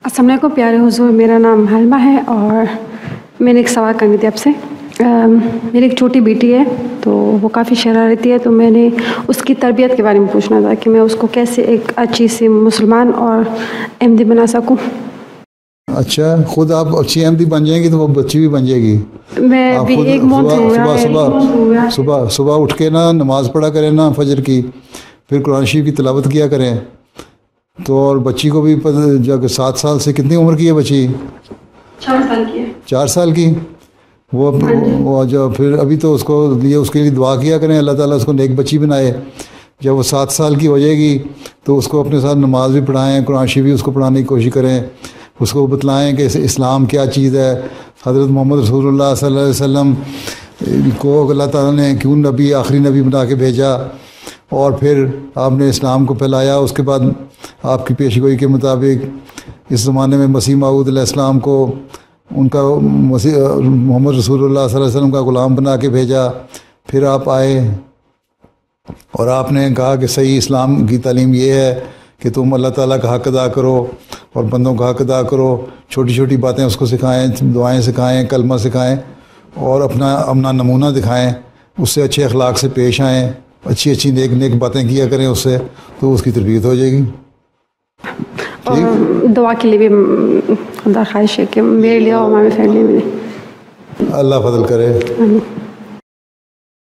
السلام علیکم پیارے حضور، میرا نام حلمہ ہے اور میں نے ایک سوال کرنی تھی آپ سے۔ میری ایک چھوٹی بیٹی ہے تو وہ کافی شرارتی ہے، تو میں نے اس کی تربیت کے بارے میں پوچھنا تھا کہ میں اس کو کیسے ایک اچھی سی مسلمان اور احمدی بنا سکوں۔ اچھا، خود آپ اچھی احمدی بن جائیں گی تو وہ بچی بھی بن جائے گی۔ میں بھی ایک صبح اٹھ کے نا نماز پڑھا کریں نا فجر کی، پھر قرآن شریف کی تلاوت کیا کریں۔ تو اور بچی کو بھی جب 7 سال سے، کتنی عمر کی ہے بچی؟ 4 سال کی ہے۔ 4 سال کی وہ جو پھر ابھی تو اس کے لیے دعا کیا کریں، اللہ تعالیٰ اس کو نیک بچی بنائے۔ جب وہ 7 سال کی ہو جائے گی تو اس کو اپنے ساتھ نماز بھی پڑھائیں، قرآن شریف بھی اس کو پڑھانے کی کوشش کریں، اس کو بتلائیں کہ اسلام کیا چیز ہے، حضرت محمد رسول اللہ صلی اللہ علیہ وسلم کو اللہ تعالیٰ نے کیوں نبی، آخری نبی بنا کے بھیجا، اور پھر آپ نے اسلام کو پھیلایا۔ اس کے بعد آپ کی پیشگوئی کے مطابق اس زمانے میں مسیح موعود علیہ السلام کو ان کا محمد رسول اللہ صلی اللہ علیہ وسلم کا غلام بنا کے بھیجا۔ پھر آپ آئے اور آپ نے کہا کہ صحیح اسلام کی تعلیم یہ ہے کہ تم اللہ تعالیٰ کا حق ادا کرو اور بندوں کا حق ادا کرو، چھوٹی چھوٹی باتیں اس کو سکھائیں، دعائیں سکھائیں، کلمہ سکھائیں، اور اپنا نمونہ دکھائیں، اس سے اچھے اخلاق سے پیش آئیں، اچھی نیک باتیں کیا کریں اس سے، تو اس کی تربیت ہو جائے گی۔ اور دعا کے لیے بھی درخواست ہے کہ میرے لیے اور ہماری فیملی میں اللہ فضل کرے۔